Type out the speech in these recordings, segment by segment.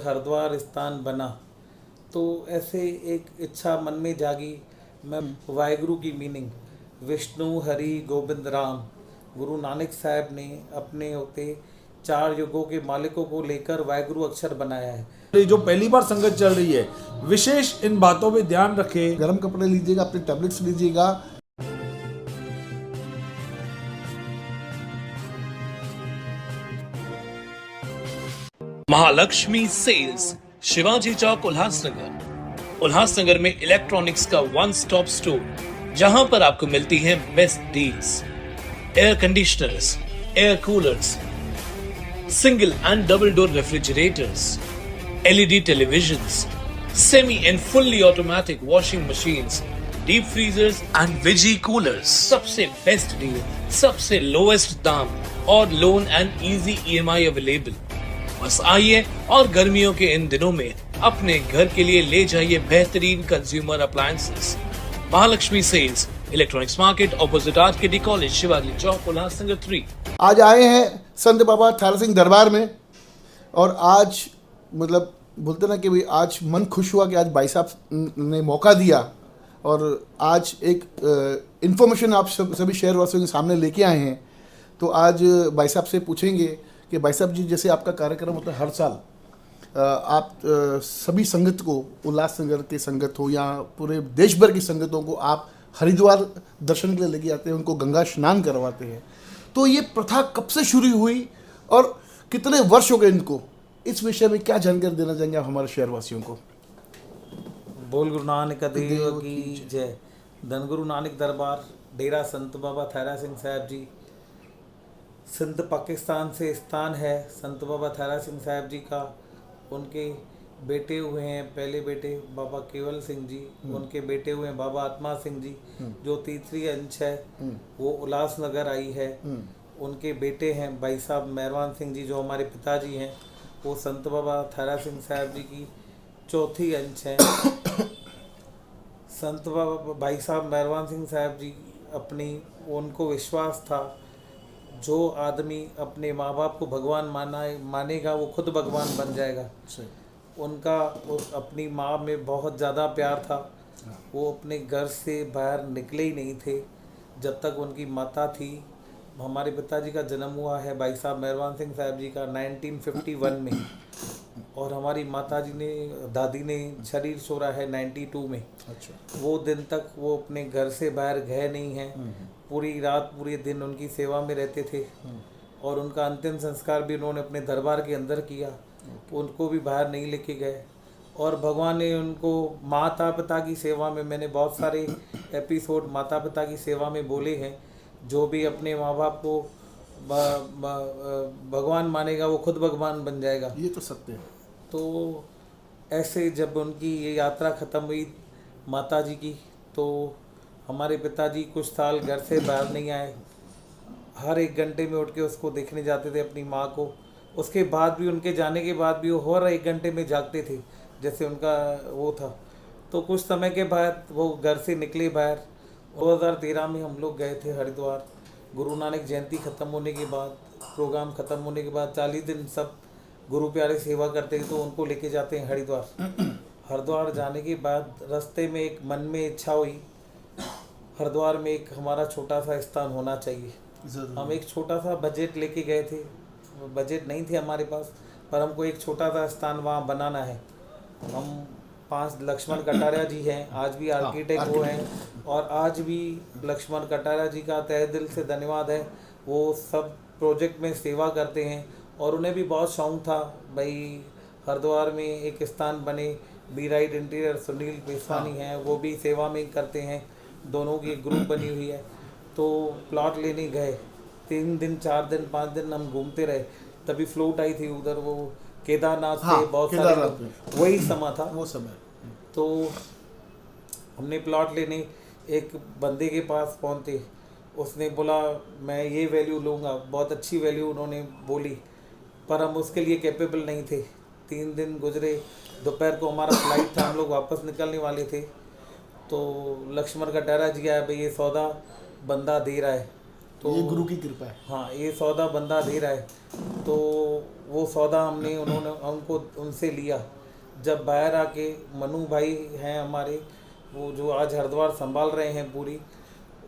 हरिद्वार स्थान बना तो ऐसे एक इच्छा मन में जागी। मैं वाहिगुरु की मीनिंग विष्णु हरि गोविंद राम गुरु नानक साहब ने अपने होते चार युगों के मालिकों को लेकर वाहिगुरु अक्षर बनाया है। ये जो पहली बार संगत चल रही है, विशेष इन बातों पे ध्यान रखें। गर्म कपड़े लीजिएगा, अपने टैबलेट्स लीजिएगा। महालक्ष्मी सेल्स, शिवाजी चौक, उल्लासनगर। उल्लासनगर में इलेक्ट्रॉनिक्स का वन स्टॉप स्टोर, जहां पर आपको मिलती हैं best deals. Air conditioners, air coolers, single and double door refrigerators, LED televisions, semi and fully automatic washing machines, deep freezers and veggie coolers. सबसे बेस्ट डील, सबसे lowest दाम और loan and easy EMI available. बस आइए और गर्मियों के इन दिनों में अपने घर के लिए ले जाइए बेहतरीन consumer appliances. Mahalakshmi sales, electronics market, opposite RKD college, Shivaji Chowk, Ulhasnagar 3। आज आए हैं संत बाबा थारा सिंह दरबार में, और आज मतलब बोलते ना कि भाई आज मन खुश हुआ कि आज भाई साहब ने मौका दिया, और आज एक इन्फॉर्मेशन आप सभी शहरवासियों के सामने लेके आए हैं। तो आज भाई साहब से पूछेंगे कि भाई साहब जी, जैसे आपका कार्यक्रम होता है हर साल, आप सभी संगत को, उल्लासनगर के संगत हो या पूरे देश भर की संगतों को आप हरिद्वार दर्शन के लिए लेके आते हैं, उनको गंगा स्नान करवाते हैं। तो ये प्रथा कब से शुरू हुई और कितने वर्ष हो गए इनको? इस विषय में क्या जानकारी देना चाहेंगे आप हमारे शहरवासियों को? बोल गुरु नानक देव की जय। धन गुरु नानक दरबार, डेरा संत बाबा थारा सिंह साहब जी, सिंध पाकिस्तान से स्थान है संत बाबा थारा सिंह साहब जी का। उनके बेटे हुए हैं, पहले बेटे बाबा केवल सिंह जी, उनके बेटे हुए हैं बाबा आत्मा सिंह जी, जो तीसरी अंश है वो उल्लासनगर आई है। उनके बेटे हैं भाई साहब मेहरबान सिंह जी, जो हमारे पिताजी हैं, वो संत बाबा थारा सिंह साहब जी की चौथी अंश है। संत बाबा भाई साहब मेहरबान सिंह साहब जी अपनी, उनको विश्वास था जो आदमी अपने माँ बाप को भगवान मानेगा वो खुद भगवान बन जाएगा। उनका अपनी माँ में बहुत ज़्यादा प्यार था। वो अपने घर से बाहर निकले ही नहीं थे जब तक उनकी माता थी। हमारे पिताजी का जन्म हुआ है भाई साहब मेहरबान सिंह साहब जी का 1951 में, और हमारी माता जी ने, दादी ने शरीर छोड़ा है 92 में। अच्छा। वो दिन तक वो अपने घर से बाहर गए नहीं हैं। पूरी रात पूरे दिन उनकी सेवा में रहते थे, और उनका अंतिम संस्कार भी उन्होंने अपने दरबार के अंदर किया। उनको भी बाहर नहीं लेके गए, और भगवान ने उनको माता पिता की सेवा में, मैंने बहुत सारे एपिसोड माता पिता की सेवा में बोले हैं, जो भी अपने माँ बाप को भगवान मानेगा वो खुद भगवान बन जाएगा। ये तो सत्य है। तो ऐसे जब उनकी ये यात्रा ख़त्म हुई माता जी की, तो हमारे पिताजी कुछ साल घर से बाहर नहीं आए। हर एक घंटे में उठ के उसको देखने जाते थे अपनी माँ को। उसके बाद भी, उनके जाने के बाद भी वो हर एक घंटे में जागते थे, जैसे उनका वो था। तो कुछ समय के बाद वो घर से निकले बाहर। 2013 में हम लोग गए थे हरिद्वार। गुरु नानक जयंती ख़त्म होने के बाद, प्रोग्राम ख़त्म होने के बाद 40 दिन सब गुरु प्यारे सेवा करते हैं, तो उनको लेके जाते हैं हरिद्वार। हरिद्वार जाने के बाद रास्ते में एक मन में इच्छा हुई, हरिद्वार में एक हमारा छोटा सा स्थान होना चाहिए। हम एक छोटा सा बजट लेके गए थे, बजट नहीं थे हमारे पास, पर हमको एक छोटा सा स्थान वहाँ बनाना है। हम 5 लक्ष्मण कटारिया जी हैं, आज भी आर्किटेक्ट वो हैं, और आज भी लक्ष्मण कटारिया जी का तहे दिल से धन्यवाद है। वो सब प्रोजेक्ट में सेवा करते हैं, और उन्हें भी बहुत शौक था भाई हरिद्वार में एक स्थान बने। Be right interior Sunil Peshwani हैं, वो भी सेवा में करते हैं, दोनों की एक ग्रुप बनी हुई है। तो प्लॉट लेने गए, 3 दिन 4 दिन 5 दिन हम घूमते रहे। तभी फ्लोट आई थी उधर, वो केदारनाथ से बहुत सारे, वही समय था वो समय। तो हमने प्लॉट लेने एक बंदे के पास पहुंचे। उसने बोला मैं ये वैल्यू लूँगा, बहुत अच्छी वैल्यू उन्होंने बोली, पर हम उसके लिए कैपेबल नहीं थे। 3 दिन गुजरे, दोपहर को हमारा फ्लाइट था, हम लोग वापस निकलने वाले थे। तो लक्ष्मण कटारिया जी आया, भाई ये सौदा बंदा दे रहा है, तो ये गुरु की कृपा है। हाँ, ये सौदा बंदा दे रहा है, तो वो सौदा हमको उनसे लिया। जब बाहर आके मनु भाई हैं हमारे, वो जो आज हरिद्वार संभाल रहे हैं पूरी,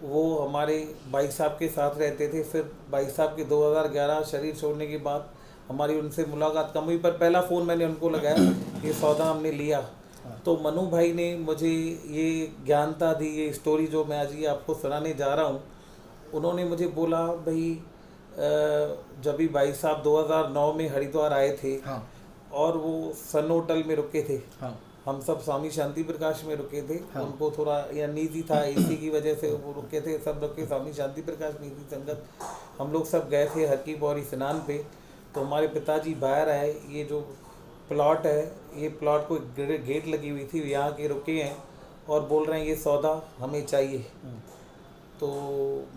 वो हमारे भाई साहब के साथ रहते थे। फिर भाई साहब के 2011 शरीर छोड़ने के बाद हमारी उनसे मुलाकात कम हुई, पर पहला फ़ोन मैंने उनको लगाया, ये सौदा हमने लिया। तो मनु भाई ने मुझे ये ज्ञानता दी, ये स्टोरी जो मैं आज ये आपको सुनाने जा रहा हूँ। उन्होंने मुझे बोला, भाई जब भी भाई साहब 2009 में हरिद्वार आए थे, हाँ और वो सन होटल में रुके थे, हाँ हम सब स्वामी शांति प्रकाश में रुके थे। उनको थोड़ा अनईजी था, एसी की वजह से वो रुके थे, सब रुके स्वामी शांति प्रकाश में थी संगत। हम लोग सब गए थे हर की पौड़ी स्नान पे। तो हमारे पिताजी बाहर आए, ये जो प्लॉट है, ये प्लॉट को गेट लगी हुई थी, यहाँ के रुके हैं और बोल रहे हैं ये सौदा हमें चाहिए। तो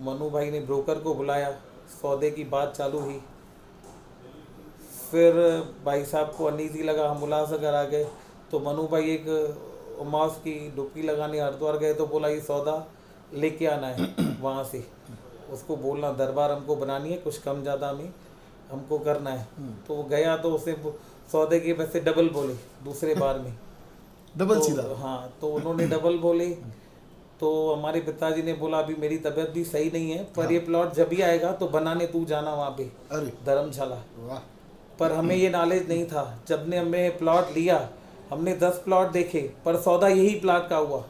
मनु भाई ने ब्रोकर को बुलाया, सौदे की बात चालू हुई। फिर भाई साहब को अनईजी लगा, हम उल्लासनगर आ गए। तो मनु भाई एक उमास की डुबकी लगाने हरिद्वार गए, तो बोला ये सौदा लेके आना है वहाँ से, उसको बोलना दरबार हमको बनानी है, कुछ कम ज़्यादा में हमको करना है। तो वो गया, तो उसे सौदे के पैसे डबल बोले दूसरे बार में, डबल तो सीधा। हाँ, तो उन्होंने डबल बोले। तो हमारे पिताजी ने बोला, अभी मेरी तबीयत भी सही नहीं है, पर ये प्लॉट जब भी आएगा तो बनाने तू जाना वहाँ पे अरे धर्मशाला। वाह, पर हमें ये नॉलेज नहीं था। जब ने हमें प्लॉट लिया, हमने 10 प्लॉट देखे, पर सौदा यही प्लॉट का हुआ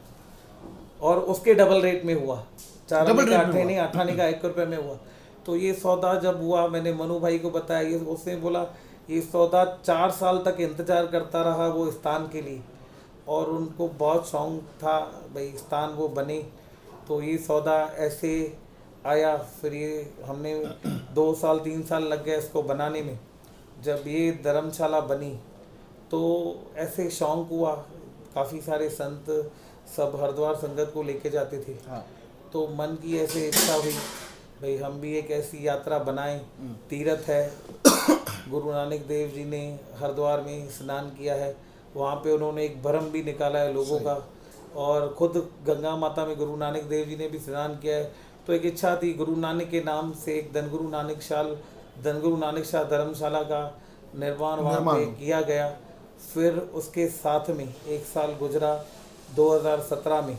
और उसके डबल रेट में हुआ। 4 आने का 8 नहीं, 8 आने का 1 रुपये में हुआ। तो ये सौदा जब हुआ, मैंने मनु भाई को बताया, ये उसने बोला ये सौदा 4 साल तक इंतज़ार करता रहा वो स्थान के लिए, और उनको बहुत शौक था भाई स्थान वो बने। तो ये सौदा ऐसे आया। फिर ये हमने 2 साल 3 साल लग गए इसको बनाने में। जब ये धर्मशाला बनी तो ऐसे शौक हुआ, काफ़ी सारे संत सब हरिद्वार संगत को लेके जाते थे। हाँ तो मन की ऐसे इच्छा हुई, भाई हम भी एक ऐसी यात्रा बनाएं। तीर्थ है, गुरु नानक देव जी ने हरिद्वार में स्नान किया है, वहाँ पे उन्होंने एक भरम भी निकाला है लोगों का, और खुद गंगा माता में गुरु नानक देव जी ने भी स्नान किया है। तो एक इच्छा थी, गुरु नानक के नाम से एक धनगुरु नानक शाह धर्मशाला का निर्माण वहाँ पे किया गया। फिर उसके साथ में 1 साल गुजरा 2017 में,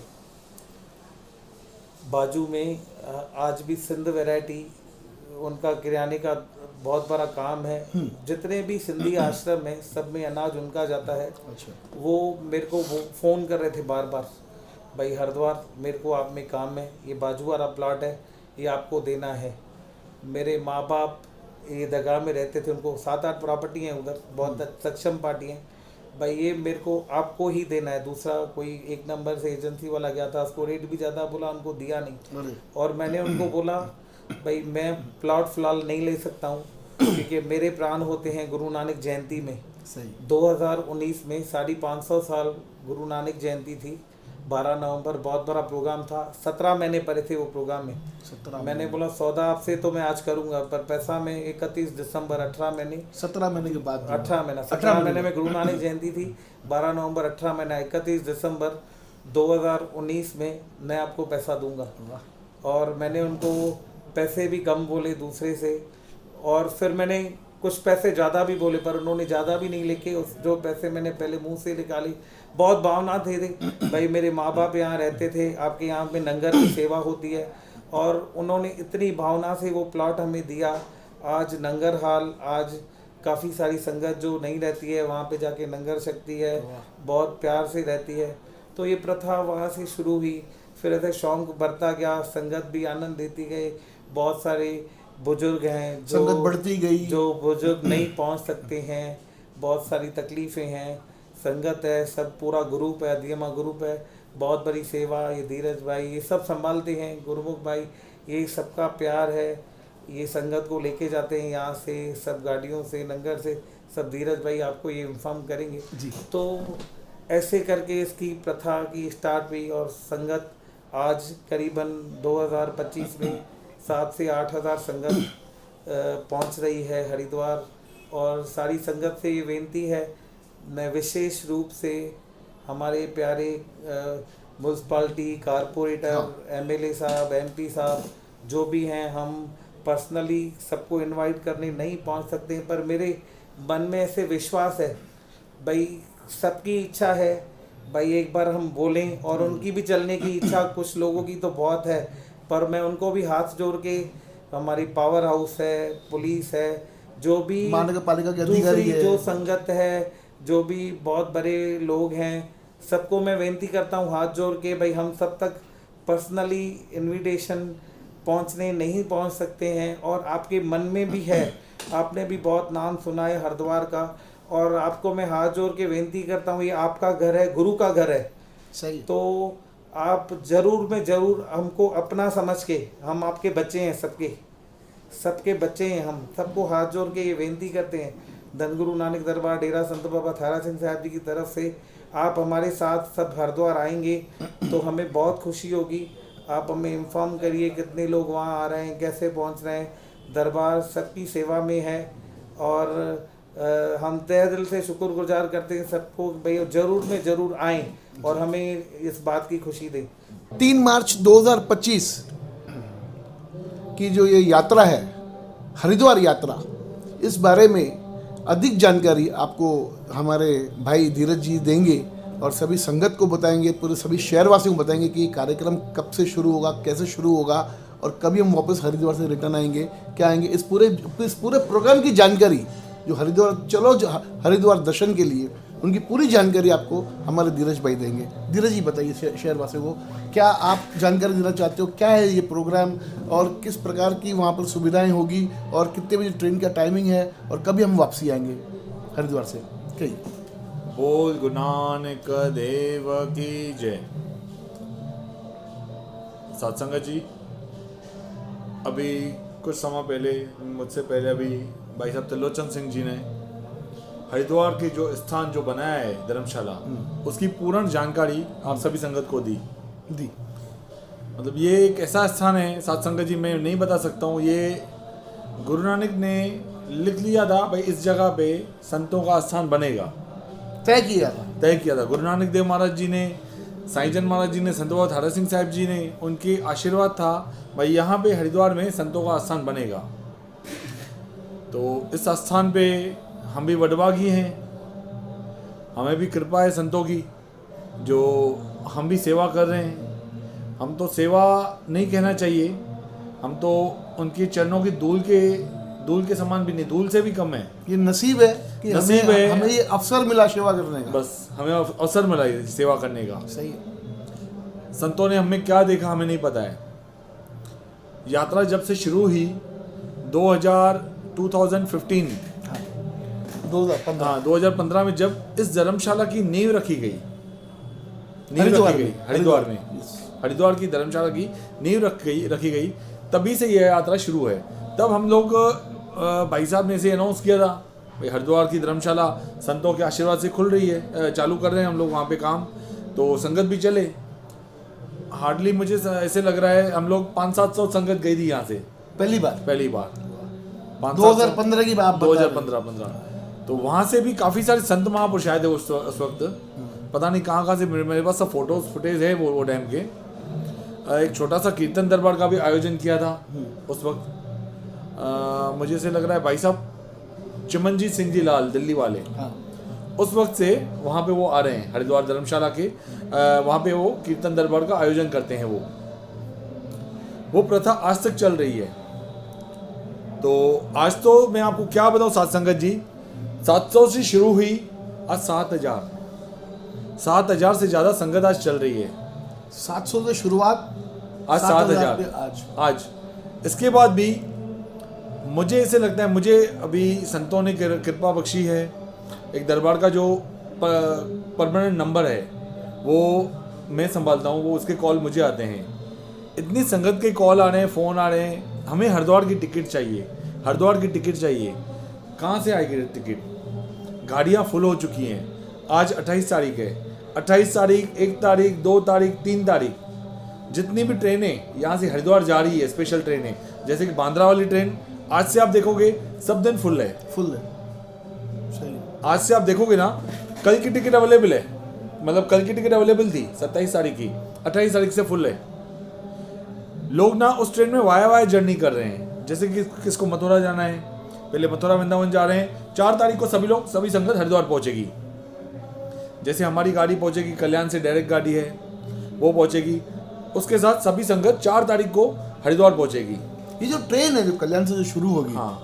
बाजू में आज भी सिंध वैरायटी उनका किराने का बहुत बड़ा काम है। जितने भी सिंधी आश्रम हैं सब में अनाज उनका जाता है। अच्छा, वो मेरे को फ़ोन कर रहे थे बार बार, भाई हरिद्वार मेरे को आप में काम है, ये बाजू वाला प्लॉट है, ये आपको देना है। मेरे माँ बाप ये दगा में रहते थे, उनको 7-8 प्रॉपर्टी हैं उधर, बहुत सक्षम पार्टी हैं। भाई ये मेरे को आपको ही देना है। दूसरा कोई 1 नंबर से एजेंसी वाला गया था, उसको रेट भी ज़्यादा बोला, उनको दिया नहीं। अरे और मैंने उनको बोला, भाई मैं प्लॉट फ़िलहाल नहीं ले सकता हूँ, क्योंकि मेरे प्राण होते हैं गुरु नानक जयंती में। सही। 2019 में 550 साल गुरु नानक जयंती थी, 12 नवंबर बहुत बड़ा प्रोग्राम था। 17 महीने पड़े थे वो प्रोग्राम में। 17 मैंने बोला सौदा आपसे तो मैं आज करूंगा, पर पैसा मैं 31 दिसंबर 18 महीने 17 महीने के बाद 18 महीना 17 महीने में गुरु नानक जयंती थी, 12 नवंबर 18 महीना 31 दिसंबर 2019 में मैं आपको पैसा दूंगा। और मैंने उनको पैसे भी कम बोले दूसरे से, और फिर मैंने कुछ पैसे ज़्यादा भी बोले, पर उन्होंने ज़्यादा भी नहीं लेके उस जो पैसे मैंने पहले मुंह से निकाली। बहुत भावना थे भाई, मेरे माँ बाप यहाँ रहते थे, आपके यहाँ पे लंगर की सेवा होती है, और उन्होंने इतनी भावना से वो प्लॉट हमें दिया। आज लंगर हाल, आज काफ़ी सारी संगत जो नहीं रहती है वहाँ पे जाके लंगर शक्ति है, बहुत प्यार से रहती है। तो ये प्रथा वहाँ से शुरू हुई। फिर ऐसे शौक बढ़ता गया, संगत भी आनंद देती गई। बहुत सारे बुजुर्ग हैं जो संगत बढ़ती गई, जो बुजुर्ग नहीं पहुंच सकते हैं, बहुत सारी तकलीफ़ें हैं। संगत है, सब पूरा ग्रुप है, अधियमा ग्रुप है, बहुत बड़ी सेवा ये धीरज भाई ये सब संभालते हैं, गुरमुख भाई, ये सबका प्यार है। ये संगत को लेके जाते हैं यहाँ से, सब गाड़ियों से, लंगर से, सब धीरज भाई आपको ये इन्फॉर्म करेंगे जी। तो ऐसे करके इसकी प्रथा की स्टार्ट हुई, और संगत आज करीबन 2025 में 7 से 8 हज़ार संगत पहुंच रही है हरिद्वार। और सारी संगत से ये विनती है, मैं विशेष रूप से हमारे प्यारे म्यूनसिपाल्टी, कारपोरेटर, एमएलए साहब, एमपी साहब, जो भी हैं, हम पर्सनली सबको इनवाइट करने नहीं पहुंच सकते हैं, पर मेरे मन में ऐसे विश्वास है भाई, सबकी इच्छा है भाई एक बार हम बोलें, और उनकी भी चलने की इच्छा कुछ लोगों की तो बहुत है, पर मैं उनको भी हाथ जोड़ के, हमारी पावर हाउस है, पुलिस है, जो भी महानगर पालिका के अधिकारी दूसरी है, जो संगत है, जो भी बहुत बड़े लोग हैं, सबको मैं विनती करता हूँ हाथ जोड़ के भाई, हम सब तक पर्सनली इनविटेशन पहुँचने नहीं पहुँच सकते हैं, और आपके मन में भी है, आपने भी बहुत नाम सुना है हरिद्वार का, और आपको मैं हाथ जोड़ के विनती करता हूँ, ये आपका घर है, गुरु का घर है, सही। तो आप ज़रूर में ज़रूर हमको अपना समझ के, हम आपके बच्चे हैं, सबके बच्चे हैं, हम सबको हाथ जोड़ के ये विनती करते हैं, धनगुरु नानक दरबार डेरा संत बाबा थारा सिंह साहब जी की तरफ से आप हमारे साथ सब हरिद्वार आएंगे तो हमें बहुत खुशी होगी। आप हमें इन्फॉर्म करिए कितने लोग वहाँ आ रहे हैं, कैसे पहुँच रहे हैं, दरबार सबकी सेवा में है, और हम तहे दिल से शुक्रगुजार करते हैं सबको भाई ज़रूर में ज़रूर आएँ और हमें इस बात की खुशी दें। 3 मार्च 2025 की जो ये यात्रा है, हरिद्वार यात्रा, इस बारे में अधिक जानकारी आपको हमारे भाई धीरज जी देंगे और सभी संगत को बताएंगे, पूरे सभी शहरवासियों को बताएंगे कि कार्यक्रम कब से शुरू होगा, कैसे शुरू होगा और कभी हम वापस हरिद्वार से रिटर्न आएंगे, क्या आएंगे। इस पूरे प्रोग्राम की जानकारी जो हरिद्वार दर्शन के लिए, उनकी पूरी जानकारी आपको हमारे धीरज भाई देंगे। धीरज जी बताइए शहरवासियों को, क्या आप जानकारी देना चाहते हो, क्या है ये प्रोग्राम और किस प्रकार की वहाँ पर सुविधाएं होगी और कितने बजे ट्रेन का टाइमिंग है और कभी हम वापसी आएंगे हरिद्वार से। कही बोल गुरु नानक देव की जय। सत्संग जी, अभी कुछ समय पहले, मुझसे पहले अभी भाई साहब त्रिलोचन सिंह जी ने हरिद्वार के जो स्थान जो बनाया है धर्मशाला, उसकी पूर्ण जानकारी आप सभी संगत को दी। मतलब ये एक ऐसा स्थान है सत्संग जी, मैं नहीं बता सकता हूँ, ये गुरु नानक ने लिख लिया था भाई इस जगह पे संतों का स्थान बनेगा, तय किया था। गुरु नानक देव महाराज जी ने, साईंचंद महाराज जी ने, संत बाबा थारा सिंह साहब जी ने, उनके आशीर्वाद था भाई यहाँ पे हरिद्वार में संतों का स्थान बनेगा। तो इस स्थान पे हम भी वडभागी हैं, हमें भी कृपा है संतों की, जो हम भी सेवा कर रहे हैं। हम तो सेवा नहीं कहना चाहिए, हम तो उनके चरणों की धूल के समान भी नहीं, धूल से भी कम है। ये नसीब है कि हमें ये अवसर मिला सेवा करने का। बस हमें अवसर मिला ये सेवा करने का। सही है। संतों ने हमें क्या देखा हमें नहीं पता है। यात्रा जब से शुरू हुई 2015 में, जब इस धर्मशाला की नींव रखी गई, हरिद्वार की धर्मशाला की नींव रखी गई, तभी से यह यात्रा शुरू है। तब हम लोग भाई साहब ने इसे अनाउंस किया था भाई हरिद्वार की धर्मशाला संतों के आशीर्वाद से खुल रही है, चालू कर रहे हैं हम लोग वहाँ पे काम। तो संगत भी चले, हार्डली मुझे ऐसे लग रहा है हम लोग 500-700 संगत गई थी यहाँ से पहली बार 2015 की बात, 2015। तो वहाँ से भी काफ़ी सारे संत महापुरुष आए थे उस वक्त, पता नहीं कहाँ से, मेरे पास सब फुटेज है वो टाइम के। एक छोटा सा कीर्तन दरबार का भी आयोजन किया था उस वक्त। मुझे ऐसे लग रहा है भाई साहब चिमनजीत सिंह जी लाल दिल्ली वाले, उस वक्त से वहाँ पे वो आ रहे हैं हरिद्वार धर्मशाला के, वहाँ पे वो कीर्तन दरबार का आयोजन करते हैं। वो प्रथा आज तक चल रही है। तो आज तो मैं आपको क्या बताऊँ साथ संगत जी, 700 से शुरू हुई, आज 7,000 से ज़्यादा संगत आज चल रही है। 700 से शुरुआत, आज 7,000 आज। इसके बाद भी मुझे ऐसे लगता है, मुझे अभी संतों ने कृपा बख्शी है, एक दरबार का जो परमानेंट नंबर है वो मैं संभालता हूँ, वो उसके कॉल मुझे आते हैं। इतनी संगत के कॉल आ रहे हैं, फ़ोन आ रहे हैं, हमें हरिद्वार की टिकट चाहिए। कहाँ से आएगी टिकट? गाड़ियाँ फुल हो चुकी हैं। आज 28 तारीख है, 28 तारीख, 1 तारीख, 2 तारीख, 3 तारीख, जितनी भी ट्रेनें यहाँ से हरिद्वार जा रही है, स्पेशल ट्रेनें, जैसे कि बांद्रा वाली ट्रेन, आज से आप देखोगे सब दिन फुल है। सही। आज से आप देखोगे ना, कल की टिकट अवेलेबल है, मतलब कल की टिकट अवेलेबल थी 27 तारीख की, 28 तारीख से फुल है। लोग ना उस ट्रेन में वाया जर्नी कर रहे हैं। जैसे कि किसको मथुरा जाना है, पहले मथुरा वृंदावन जा रहे हैं, 4 तारीख को सभी संगत हरिद्वार पहुंचेगी। जैसे हमारी गाड़ी पहुंचेगी, कल्याण से डायरेक्ट गाड़ी है वो पहुंचेगी, उसके साथ सभी संगत 4 तारीख को हरिद्वार पहुंचेगी। ये जो ट्रेन है जो कल्याण से जो शुरू होगी, हाँ,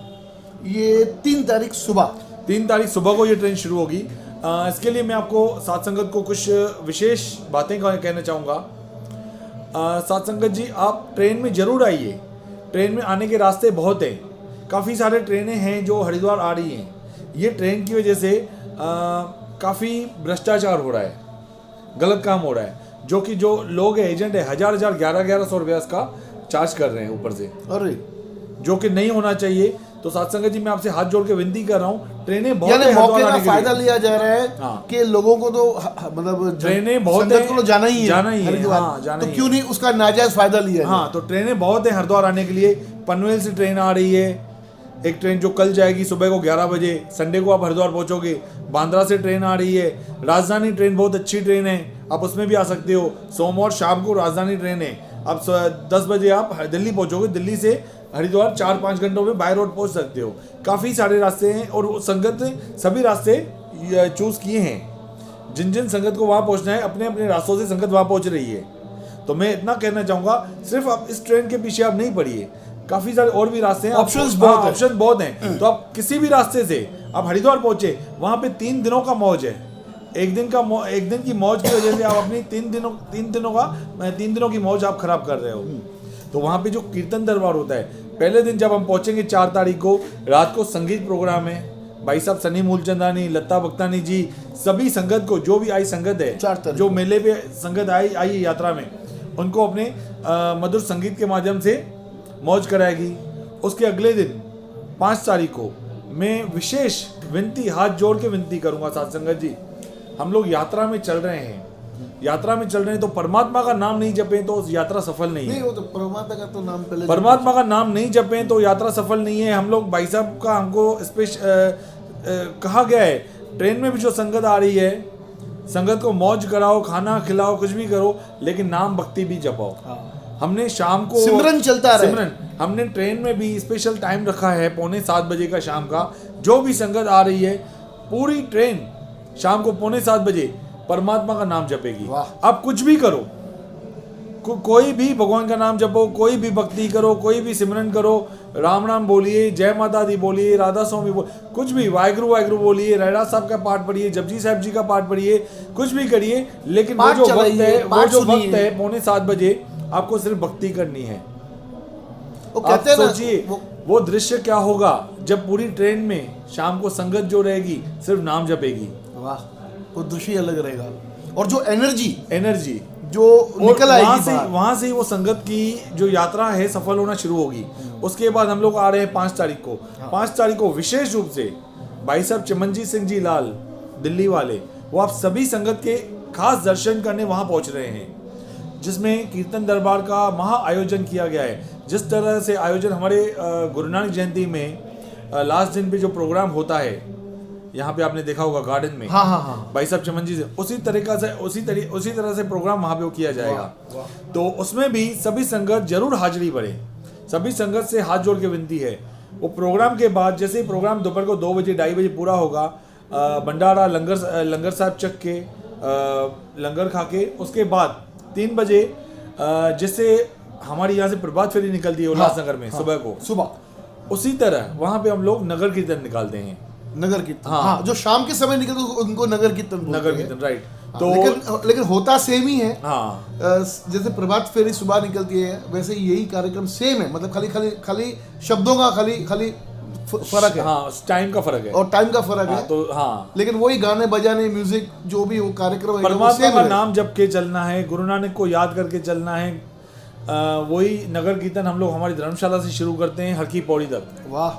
ये 3 तारीख सुबह 3 तारीख सुबह को ये ट्रेन शुरू होगी। इसके लिए मैं आपको साथ संगत को कुछ विशेष बातें कहना चाहूँगा। साथ संगत जी, आप ट्रेन में ज़रूर आइए। ट्रेन में आने के रास्ते बहुत हैं, काफ़ी सारे ट्रेनें हैं जो हरिद्वार आ रही हैं। ये ट्रेन की वजह से काफ़ी भ्रष्टाचार हो रहा है, गलत काम हो रहा है, जो कि जो लोग एजेंट है 1100 रुपया इसका चार्ज कर रहे हैं ऊपर से, अरे जो कि नहीं होना चाहिए। तो साथ संगत जी, मैं आपसे हाथ जोड़ के विनती कर रहा हूँ, ट्रेनें बहुत यानी हैं मौके हरिद्वार का आने के फायदा लिए। लिया जा रहा है हाँ। कि लोगों को तो मतलब ट्रेनें बहुत संगत हैं, को तो जाना ही है हरिद्वार, हाँ, जाना तो ही क्यों नहीं उसका नाजायज फायदा लिया जाए? हाँ, तो ट्रेनें बहुत हैं हरिद्वार आने के लिए। पनवेल से ट्रेन आ रही है, एक ट्रेन जो कल जाएगी सुबह को 11 बजे, संडे को आप हरिद्वार पहुंचोगे। बांद्रा से ट्रेन आ रही है, राजधानी ट्रेन बहुत अच्छी ट्रेन है, आप उसमें भी आ सकते हो। सोमवार शाम को राजधानी ट्रेन है, आप 10 बजे आप दिल्ली पहुंचोगे, दिल्ली से हरिद्वार 4-5 घंटों में बाय रोड पहुंच सकते हो। काफ़ी सारे रास्ते हैं और संगत सभी रास्ते चूज़ किए हैं। जिन जिन संगत को वहाँ पहुंचना है, अपने अपने रास्तों से संगत वहाँ पहुंच रही है। तो मैं इतना कहना चाहूँगा, सिर्फ आप इस ट्रेन के पीछे आप नहीं पड़िए, काफ़ी सारे और भी रास्ते हैं, ऑप्शंस बहुत हैं। ऑप्शन बहुत हैं। तो आप किसी भी रास्ते से आप हरिद्वार पहुंचे, वहाँ पे 3 दिनों का मौज है। एक दिन की मौज की वजह से आप अपनी 3 दिनों की मौज आप खराब कर रहे हो। तो वहाँ पे जो कीर्तन दरबार होता है, पहले दिन जब हम पहुंचेंगे 4 तारीख को, रात को संगीत प्रोग्राम है। भाई साहब सनी मूलचंदानी, लता भक्तानी जी, सभी संगत को, जो भी आई संगत 4 तारीख है, जो मेले पे संगत आई यात्रा में, उनको अपने मधुर संगीत के माध्यम से मौज कराएगी। उसके अगले दिन 5 तारीख को मैं विशेष विनती, हाथ जोड़ के विनती करूंगा साथ संगत जी, हम लोग यात्रा में चल रहे हैं, तो परमात्मा का नाम नहीं जपें तो उस यात्रा सफल नहीं है। वो तो परमात्मा का तो नाम पहले परमात्मा का नाम नहीं जपें तो यात्रा सफल नहीं है। हम लोग भाई साहब का हमको कहा गया है, ट्रेन में भी जो संगत आ रही है, संगत को मौज कराओ, खाना खिलाओ, कुछ भी करो, लेकिन नाम भक्ति भी जपाओ। हमने शाम को सिमरन चलता रहे। हमने ट्रेन में भी स्पेशल टाइम रखा है 6:45 बजे का शाम का। जो भी संगत आ रही है, पूरी ट्रेन शाम को 6:45 बजे परमात्मा का नाम जपेगी। आप कुछ भी करो, कोई भी भगवान का नाम जपो, कोई भी भक्ति करो, कोई भी सिमरन करो, राम नाम बोलिए, जय माता दी बोलिए, राधा स्वामी कुछ भी, वाहिगुरु वाहिगुरु बोलिए, रैडा साहब का पाठ पढ़िए, जपजी साहब जी का पाठ पढ़िए, कुछ भी करिए, लेकिन वो जो वक्त है 6:45 बजे आपको सिर्फ भक्ति करनी है। आप सोचिए वो दृश्य क्या होगा जब पूरी ट्रेन में शाम को संगत जो रहेगी सिर्फ नाम जपेगी। वाह, वो दृश्य अलग रहेगा। और जो एनर्जी जो निकल आएगी वहां से वो संगत की जो यात्रा है सफल होना शुरू होगी। उसके बाद हम लोग आ रहे हैं 5 तारीख को। 5 तारीख को विशेष रूप से भाई साहब चमनजीत सिंह जी लाल दिल्ली वाले, वो आप सभी संगत के खास दर्शन करने वहां पहुंच रहे हैं, जिसमें कीर्तन दरबार का महा आयोजन किया गया है। जिस तरह से आयोजन हमारे गुरु नानक जयंती में लास्ट दिन पे जो प्रोग्राम होता है, यहाँ पे आपने देखा होगा गार्डन में, हाँ। भाई साहब चमनजी से उसी तरह से प्रोग्राम वहाँ पे किया जाएगा। तो उसमें भी सभी संगत जरूर हाजिरी भरे। सभी संगत से हाथ जोड़ के विनती है, वो प्रोग्राम के बाद जैसे ही प्रोग्राम दोपहर को 2 बजे 2:30 बजे पूरा होगा, भंडारा लंगर साहब चख के लंगर खा के, उसके बाद 3 बजे जैसे हमारी यहाँ से प्रभात फेरी निकलती है उल्लासनगर में सुबह, उसी तरह वहाँ पे हम लोग नगर कीर्तन निकालते हैं। नगर कीर्तन, हाँ, जो शाम के समय निकलते उनको नगर कीर्तन राइट। तो लेकिन होता सेम ही है। हाँ, जैसे प्रभात फेरी सुबह निकलती है, वैसे यही कार्यक्रम सेम है, मतलब खाली शब्दों का खाली फर्क है। हाँ, टाइम का फर्क है और टाइम का फर्क है। तो हाँ, लेकिन वही गाने बजाने, म्यूजिक, जो भी वो कार्यक्रम है, परमात्मा का नाम जप के चलना है, गुरु नानक को याद करके चलना है। वही नगर कीर्तन हम लोग हमारी धर्मशाला से शुरू करते हैं हर की पौड़ी तक। वाह,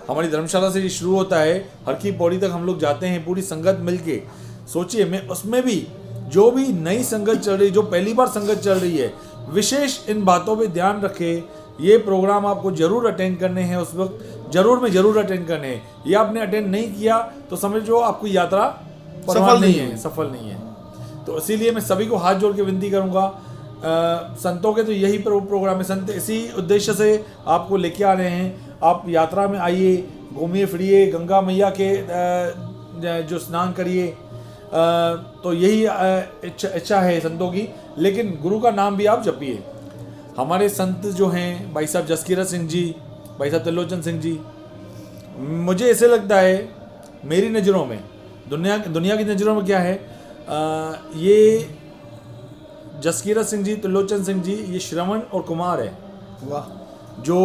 हमारी धर्मशाला से ये शुरू होता है, हर की पौड़ी तक हम लोग जाते हैं पूरी संगत मिलके। सोचिए, मैं उसमें भी जो भी नई संगत चल रही, जो पहली बार संगत चल रही है, विशेष इन बातों पे ध्यान रखें। ये प्रोग्राम आपको जरूर अटेंड करने हैं, उस वक्त जरूर अटेंड करने हैं। ये आपने अटेंड नहीं किया तो समझो आपकी यात्रा सफल नहीं है। तो इसीलिए मैं सभी को हाथ जोड़ के विनती करूंगा, संतों के तो यही प्रोग्राम है। संत इसी उद्देश्य से आपको लेके आ रहे हैं। आप यात्रा में आइए, घूमिए फिरिए, गंगा मैया के जो स्नान करिए, तो यही इच्छा है संतों की। लेकिन गुरु का नाम भी आप जपिए। हमारे संत जो हैं भाई साहब जसकीरत सिंह जी, भाई साहब त्रिलोचन सिंह जी, मुझे ऐसे लगता है मेरी नज़रों में, दुनिया की नज़रों में क्या है, ये जसकीरत सिंह जी, त्रिलोचन सिंह जी, ये श्रवण और कुमार है। वाह। जो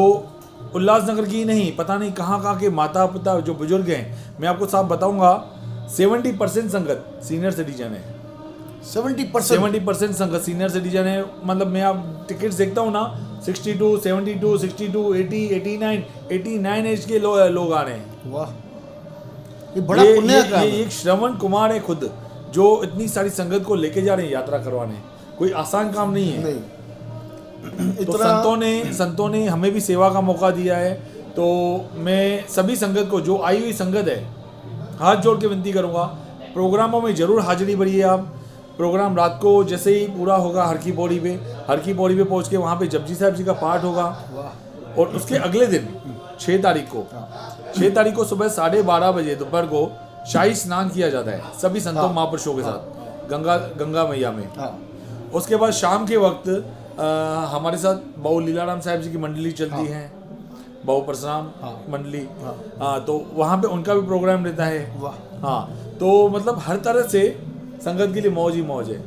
उल्लासनगर की नहीं, पता नहीं कहाँ के माता पिता जो बुजुर्ग हैं, मैं आपको साफ बताऊंगा 70% संगत सीनियर सिटीजन है। 70% संगत सीनियर सिटीजन है। मतलब मैं आप टिकट्स देखता हूँ ना, 62, 72, 62, 80, 89 एज के लोग आ रहे हैं। वाह, ये बड़ा पुण्य का ये एक श्रवण कुमार है खुद, जो इतनी सारी संगत को लेके जा रहे हैं यात्रा करवाने। कोई आसान काम नहीं है। तो संतों ने हमें भी सेवा का मौका दिया है। तो मैं सभी संगत को, जो आई हुई संगत है, हाथ जोड़ के विनती करूंगा, प्रोग्रामों में जरूर हाजिरी भरिए आप। प्रोग्राम रात को जैसे ही पूरा होगा हर की पौड़ी पे पहुंच के वहाँ पे जपजी साहब जी का पाठ होगा। और उसके अगले दिन 6 तारीख को सुबह 12:30 बजे दोपहर को शाही स्नान किया जाता है सभी संतों महापुरुषों के साथ गंगा मैया में। उसके बाद शाम के वक्त हमारे साथ बाबू लीलाराम साहब जी की मंडली चलती है, बाबू परशुराम मंडली। तो वहाँ पे उनका भी प्रोग्राम रहता है। हाँ, तो मतलब हर तरह से संगत के लिए मौज ही मौज है।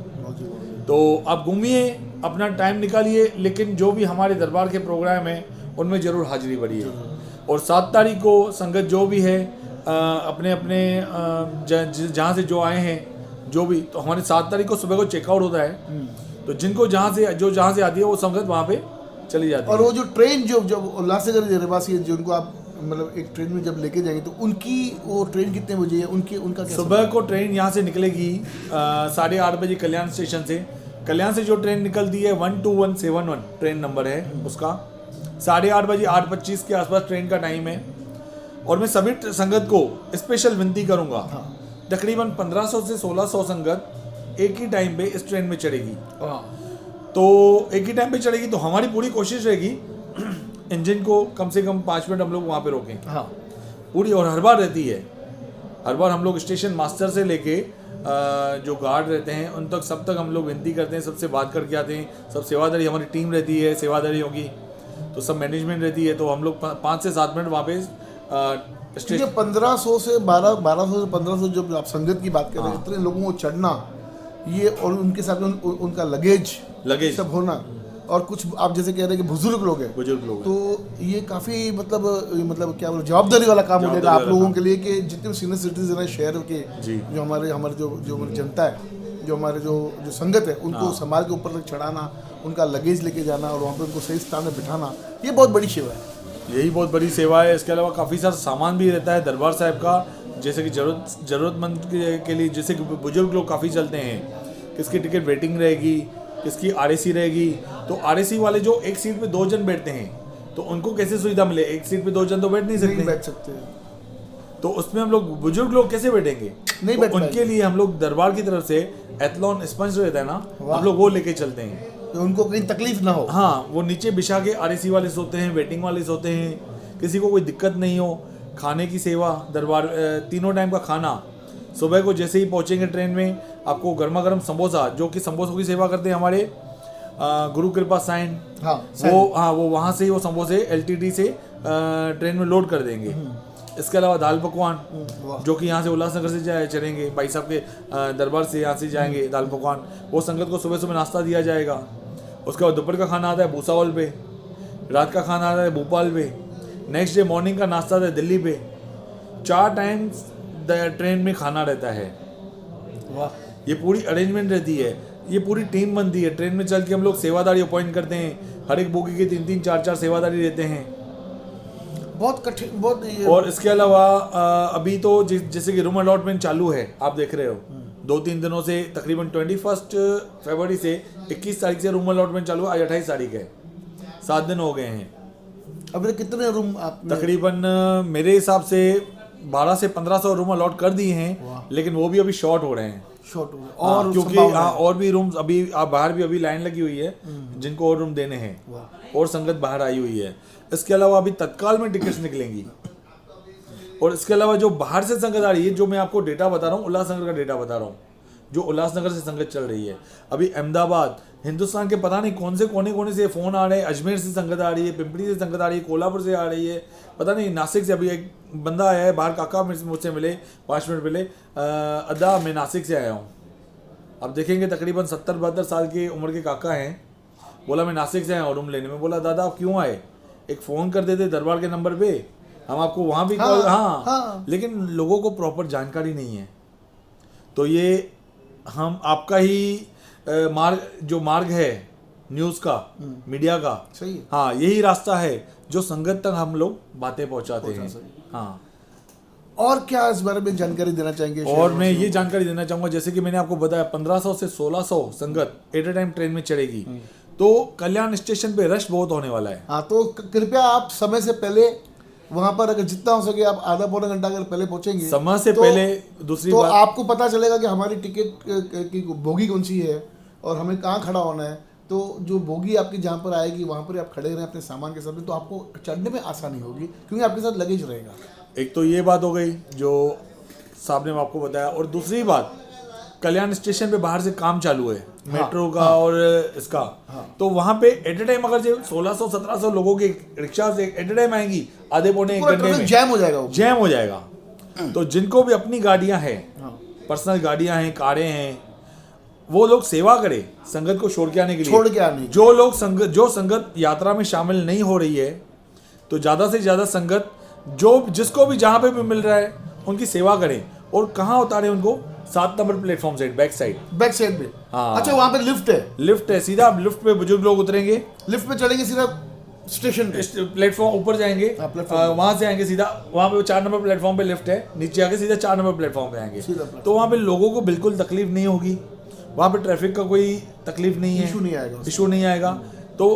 तो आप घूमिए, अपना टाइम निकालिए, लेकिन जो भी हमारे दरबार के प्रोग्राम है उनमें जरूर हाजिरी भरिए। और 7 तारीख को संगत जो भी है अपने अपने जहाँ से जो आए हैं, जो भी, तो हमारे 7 तारीख को सुबह को चेकआउट होता है। तो जिनको जहाँ से आती है वो संगत वहाँ पे चली जाती है। और वो जो ट्रेन जो उल्लासनगर रहवासी है, जिनको आप मतलब एक ट्रेन में जब लेके जाएंगे, तो उनकी वो ट्रेन कितने बजे है, उनका क्या? सुबह को ट्रेन यहाँ से निकलेगी 8:30 बजे कल्याण स्टेशन से। कल्याण से जो ट्रेन निकलती है 12171 ट्रेन नंबर है उसका। 8:30 बजे 8:25 के आसपास ट्रेन का टाइम है। और मैं सभी संगत को स्पेशल विनती करूँगा, तकरीबन 1500 से 1600 संगत एक ही टाइम पे इस ट्रेन में चढ़ेगी। तो एक ही टाइम पे चढ़ेगी, तो हमारी पूरी कोशिश रहेगी इंजन को कम से कम 5 मिनट हम लोग वहाँ पे रोकें। पूरी। और हर बार रहती है, हर बार हम लोग स्टेशन मास्टर से लेके जो गार्ड रहते हैं उन तक, सब तक हम लोग विनती करते हैं, सबसे बात करके आते हैं। सब सेवादारी, हमारी टीम रहती है सेवादारियों की, तो सब मैनेजमेंट रहती है। तो हम लोग 5 से 7 मिनट वहाँ पे स्टेशन 1500 से 1200 से 1500 जब आप संगत की बात कर रहे हैं, इतने लोगों को चढ़ना, ये और उनके साथ उनका लगेज सब होना, और कुछ आप जैसे कह रहे हैं कि बुजुर्ग लोग हैं, तो ये काफ़ी मतलब क्या बोलो, जवाबदारी वाला काम हो जाएगा आप लोगों के लिए, कि जितने भी सीनियर सिटीजन है शहर के, जो हमारे जो जनता है, जो हमारे जो संगत है, उनको संभाल के ऊपर तक चढ़ाना, उनका लगेज लेके जाना और वहाँ पे उनको सही स्थान में बिठाना, ये बहुत बड़ी सेवा है। यही बहुत बड़ी सेवा है। इसके अलावा काफ़ी सारा सामान भी रहता है दरबार साहब का, जैसे कि ज़रूरतमंद के लिए, जैसे कि बुजुर्ग लोग काफ़ी चलते हैं, किसकी टिकट वेटिंग रहेगी, किसकी RAC रहेगी। तो RAC वाले जो एक सीट पे 2 जन बैठते हैं, तो उनको कैसे सुविधा मिले? एक सीट पे 2 जन तो बैठ नहीं सकते। तो उसमें हम लोग, बुजुर्ग लोग कैसे बैठेंगे? नहीं तो उनके लिए हम लोग दरबार की तरफ से एथलॉन स्पंज रहता है ना, हम लोग वो लेके चलते हैं, तो उनको कहीं तकलीफ ना हो। हाँ, वो नीचे बिछा के RAC वाले सोते हैं, वेटिंग वाले सोते हैं, किसी को कोई दिक्कत नहीं हो। खाने की सेवा दरबार, 3 टाइम का खाना। सुबह को जैसे ही पहुंचेंगे ट्रेन में, आपको गर्मा गर्म समोसा, जो कि समोसों की सेवा करते हैं हमारे गुरु कृपा साइन, वो वहाँ से ही वो समोसे LTT से ट्रेन में लोड कर देंगे। इसके अलावा दाल पकवान, जो कि यहाँ से उल्लासनगर से चलेंगे, भाई साहब के दरबार से यहाँ से जाएंगे दाल पकवान, वो संगत को सुबह सुबह नाश्ता दिया जाएगा। उसके बाद दोपहर का खाना आता है भूसावल पे, रात का खाना आता है भोपाल पे, नेक्स्ट डे मॉर्निंग का नाश्ता आता है दिल्ली पे। 4 टाइम ट्रेन में खाना रहता है। ये पूरी अरेंजमेंट रहती है, ये पूरी टीम बनती है। ट्रेन में चल के हम लोग सेवादारी अपॉइंट करते हैं, हर एक बोगी के 3-3, 4-4 सेवादारी रहते हैं। बहुत कठिन, बहुत। और इसके अलावा अभी तो जैसे कि रूम अलॉटमेंट चालू है, आप देख रहे हो 2-3 दिनों से, तकरीबन 21 फरवरी से 21 तारीख से रूम अलॉटमेंट चालू है। आज 28 तारीख है, 7 दिन हो गए हैं। अभी कितने रूम आप? तकरीबन मेरे हिसाब से 12 से 1500 रूम अलॉट कर दिए हैं, लेकिन वो भी अभी शॉर्ट हो रहे हैं। शॉर्ट हो गए और और क्योंकि और भी रूम्स अभी बाहर भी अभी लाइन लगी हुई है जिनको और रूम देने हैं, और संगत बाहर आई हुई है। इसके अलावा अभी तत्काल में टिकट्स निकलेंगी। और इसके अलावा जो बाहर से संगत आ रही है, जो मैं आपको डेटा बता रहा हूँ, उल्लासनगर का डेटा बता रहा हूँ, जो उल्लासनगर से संगत चल रही है अभी अहमदाबाद, हिंदुस्तान के पता नहीं कौन से कोने कोने से फ़ोन आ रहे हैं। अजमेर से संगत आ रही है, पिंपरी से संगत आ रही है, कोल्हापुर से आ रही है, पता नहीं नासिक से। अभी एक बंदा आया है बाहर, काका मुझसे मिले, 5 मिनट मिले, अदा मैं नासिक से आया हूँ। अब देखेंगे तकरीबन 70-72 साल की उम्र के काका हैं। बोला मैं नासिक से आया हूँ रूम लेने में। बोला दादा आप क्यों आए, एक फ़ोन कर देते दरबार के नंबर पे, हम आपको वहाँ भी कॉल। हाँ, लेकिन लोगों को प्रॉपर जानकारी नहीं है। तो ये हम आपका ही मार्ग है न्यूज़ का, मीडिया का, सही है। हाँ, यही रास्ता है जो संगत तक हम लोग बातें पहुंचाते हैं। हाँ, और क्या इस बारे में जानकारी देना चाहेंगे? और मैं ये जानकारी देना चाहूँगा, जैसे कि मैंने आपको बताया 1500 से 1600 संगत एट ए टाइम ट्रेन में चढ़ेगी, तो कल्याण स्टेशन पे रश बहुत होने वाला है। हाँ, तो कृपया आप समय से पहले वहां पर, अगर जितना हो सके आप आधा पौना घंटा अगर पहले पहुंचेंगे समय से पहले। दूसरी तो बात, आपको पता चलेगा कि हमारी टिकट की बोगी कौन सी है और हमें कहाँ खड़ा होना है। तो जो बोगी आपकी जहाँ पर आएगी वहाँ पर आप खड़े रहें अपने सामान के साथ में, तो आपको चढ़ने में आसानी होगी, क्योंकि आपके साथ लगेज रहेगा। एक तो ये बात हो गई जो साहब ने आपको बताया। और दूसरी बात, कल्याण स्टेशन पे बाहर से काम चालू है मेट्रो का और इसका, तो वहाँ पे एट ए टाइम अगर जो 1600-1700 लोगों की रिक्शा से एट ए टाइम आएंगी, आधे पौने एक घंटे में जैम हो जाएगा, जैम हो जाएगा। तो जिनको भी अपनी गाड़ियाँ हैं, पर्सनल गाड़ियाँ हैं, कारें हैं, वो लोग सेवा करें संगत को छोड़ के आने के लिए। छोड़ के आने जो लोग संगत यात्रा में शामिल नहीं हो रही है, तो ज़्यादा से ज़्यादा संगत जिसको भी जहाँ पे भी मिल रहा है उनकी सेवा करें। और कहाँ उतारे उनको? 7 number platform side, back side पे। हाँ। अच्छा, वहाँ पे लिफ्ट है, सीधा लिफ्ट पे बुजुर्ग लोग उतरेंगे, लिफ्ट पे चढ़ेंगे, सीधा स्टेशन पे प्लेटफॉर्म ऊपर जाएंगे, वहां से आएंगे सीधा, वहां पे 4 नंबर प्लेटफॉर्म पे लिफ्ट है, नीचे आके सीधा 4 नंबर प्लेटफॉर्म पे आएंगे। तो वहां पे लोगों को बिल्कुल तकलीफ नहीं होगी, वहां पे ट्रैफिक का कोई तकलीफ नहीं है, इशू नहीं आएगा। तो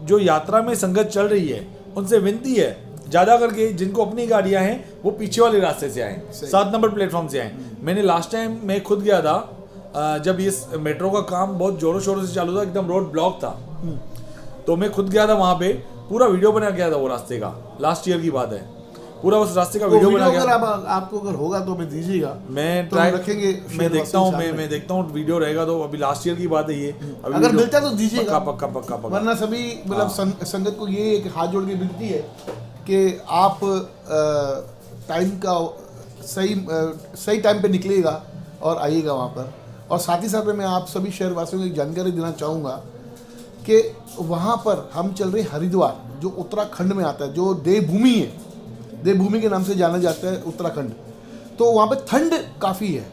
जो यात्रा में संगत चल रही है उनसे विनती है, ज़्यादा करके जिनको अपनी गाड़ियां हैं वो पीछे वाले रास्ते से आएँ, 7 नंबर प्लेटफॉर्म से आएँ। मैंने लास्ट टाइम मैं खुद गया था जब ये मेट्रो का काम बहुत जोरों शोरों से चालू था, एकदम रोड ब्लॉक था, तो मैं खुद गया था वहाँ पे, पूरा वीडियो बना गया था वो रास्ते का। लास्ट ईयर की बात है, पूरा उस रास्ते का वीडियो बना गया। आपको अगर होगा तो मैं दीजिएगा, मैं तो ट्राई रखेंगे। मैं देखता हूँ वीडियो रहेगा तो। अभी लास्ट ईयर की बात है ये, अगर मिलता है तो दीजिएगा, पक्का। वरना सभी मतलब संगत को ये एक हाथ जोड़ के विनती है कि आप टाइम का सही टाइम पे निकलिएगा और आइएगा वहाँ पर। और साथ ही साथ में मैं आप सभी शहरवासियों को एक जानकारी देना चाहूँगा कि वहाँ पर हम चल रहे हरिद्वार, जो उत्तराखंड में आता है, जो देवभूमि है, देवभूमि के नाम से जाना जाता है उत्तराखंड। तो वहाँ पे ठंड काफ़ी है।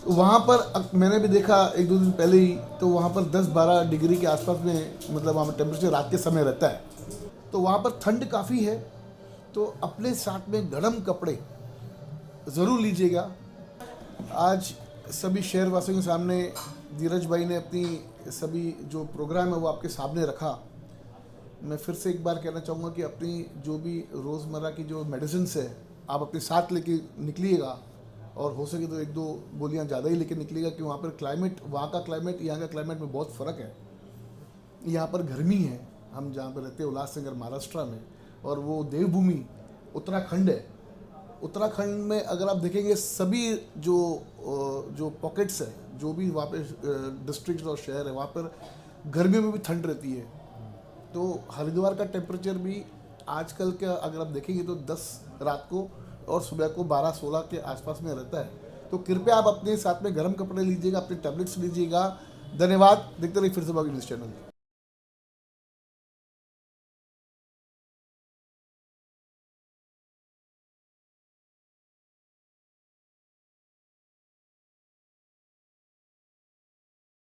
वहाँ पर मैंने भी देखा 1-2 दिन पहले ही, तो वहाँ पर 10-12 डिग्री के आसपास में, मतलब वहाँ पर टेम्परेचर रात के समय रहता है। तो वहाँ पर ठंड काफ़ी है, तो अपने साथ में गर्म कपड़े ज़रूर लीजिएगा। आज सभी शहरवासियों के सामने धीरज भाई ने अपनी सभी जो प्रोग्राम है वो आपके सामने रखा। मैं फिर से एक बार कहना चाहूँगा कि अपनी जो भी रोज़मर्रा की जो मेडिसिन्स है आप अपने साथ लेके निकलिएगा, और हो सके तो 1-2 गोलियाँ ज़्यादा ही लेके निकलिएगा, कि वहाँ पर क्लाइमेट, वहाँ का क्लाइमेट यहाँ का क्लाइमेट में बहुत फ़र्क है। यहाँ पर गर्मी है, हम जहाँ पर रहते हैं उल्लासनगर महाराष्ट्र में, और वो देवभूमि उत्तराखंड है। उत्तराखंड में अगर आप देखेंगे सभी जो पॉकेट्स है, जो भी वहाँ पे डिस्ट्रिक्ट और शहर है, वहाँ पर गर्मियों में भी ठंड रहती है। तो हरिद्वार का टेम्परेचर भी आजकल का अगर आप देखेंगे तो 10 रात को और सुबह को 12-16 के आसपास में रहता है। तो कृपया आप अपने साथ में गर्म कपड़े लीजिएगा, अपने टैबलेट्स लीजिएगा। धन्यवाद। देखते रहिए फिर से बागी न्यूज़ चैनल।